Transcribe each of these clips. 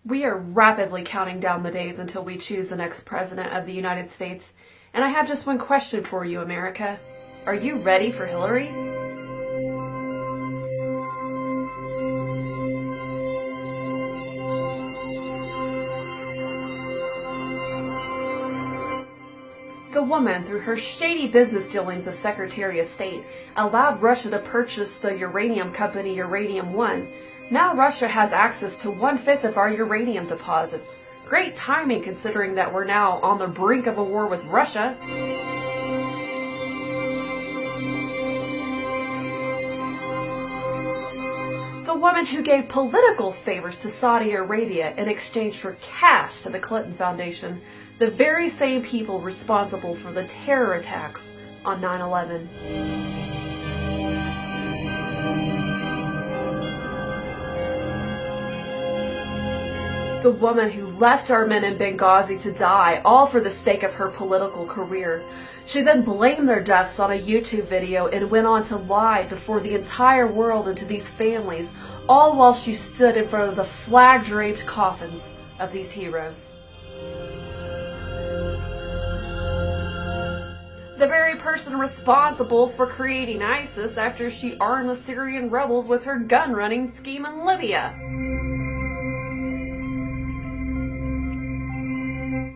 We are rapidly counting down the days until we choose the next president of the United States, and I have just one question for you, America. Are you ready for Hillary? The woman, through her shady business dealings as Secretary of State, allowed Russia to purchase the uranium company Uranium One. Now Russia has access to 1/5 of our uranium deposits. Great timing considering that we're now on the brink of a war with Russia. The woman who gave political favors to Saudi Arabia in exchange for cash to the Clinton Foundation, the very same people responsible for the terror attacks on 9/11. The woman who left our men in Benghazi to die, all for the sake of her political career. She then blamed their deaths on a YouTube video and went on to lie before the entire world and to these families, all while she stood in front of the flag-draped coffins of these heroes. The very person responsible for creating ISIS after she armed the Syrian rebels with her gun-running scheme in Libya.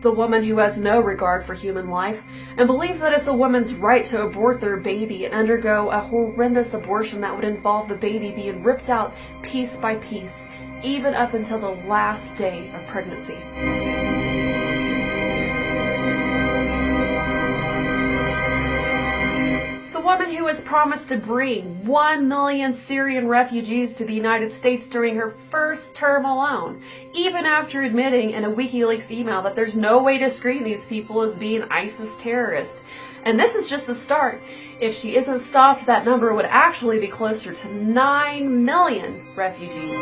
The woman who has no regard for human life and believes that it's a woman's right to abort their baby and undergo a horrendous abortion that would involve the baby being ripped out piece by piece, even up until the last day of pregnancy. The woman who was promised to bring 1 million Syrian refugees to the United States during her first term alone, even after admitting in a WikiLeaks email that there's no way to screen these people as being ISIS terrorists. And this is just a start. If she isn't stopped, that number would actually be closer to 9 million refugees.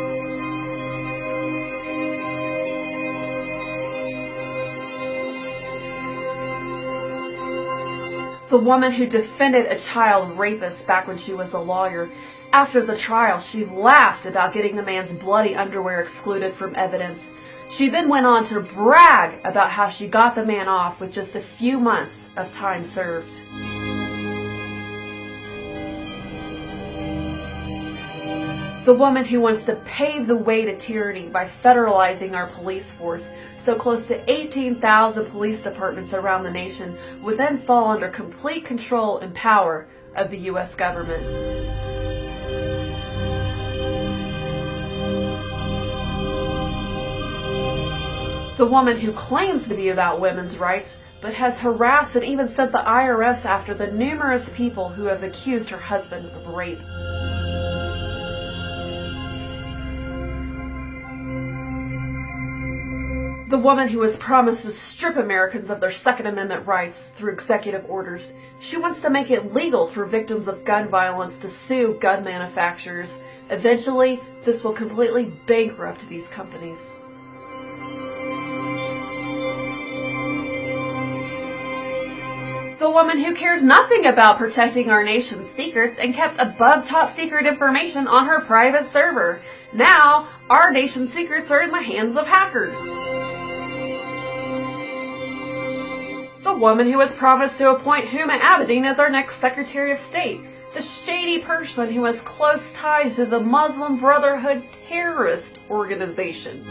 The woman who defended a child rapist back when she was a lawyer. After the trial, she laughed about getting the man's bloody underwear excluded from evidence. She then went on to brag about how she got the man off with just a few months of time served. The woman who wants to pave the way to tyranny by federalizing our police force, so close to 18,000 police departments around the nation would then fall under complete control and power of the U.S. government. The woman who claims to be about women's rights, but has harassed and even sent the IRS after the numerous people who have accused her husband of rape. The woman who has promised to strip Americans of their Second Amendment rights through executive orders. She wants to make it legal for victims of gun violence to sue gun manufacturers. Eventually, this will completely bankrupt these companies. The woman who cares nothing about protecting our nation's secrets and kept above top secret information on her private server. Now, our nation's secrets are in the hands of hackers. The woman who has promised to appoint Huma Abedin as our next Secretary of State. The shady person who has close ties to the Muslim Brotherhood terrorist organization.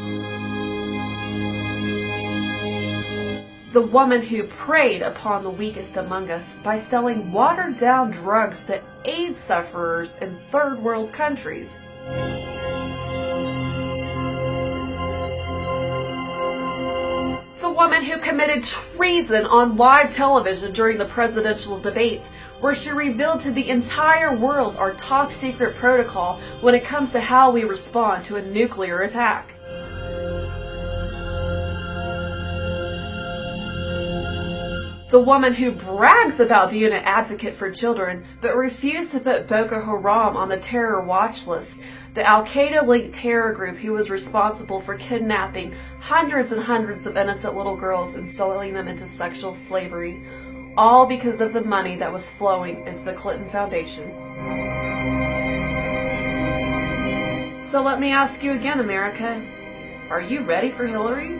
The woman who preyed upon the weakest among us by selling watered-down drugs to AIDS sufferers in third world countries. The woman who committed treason on live television during the presidential debates, where she revealed to the entire world our top secret protocol when it comes to how we respond to a nuclear attack. The woman who brags about being an advocate for children, but refused to put Boko Haram on the terror watch list, the Al-Qaeda-linked terror group who was responsible for kidnapping hundreds and hundreds of innocent little girls and selling them into sexual slavery, all because of the money that was flowing into the Clinton Foundation. So let me ask you again, America, Are you ready for Hillary?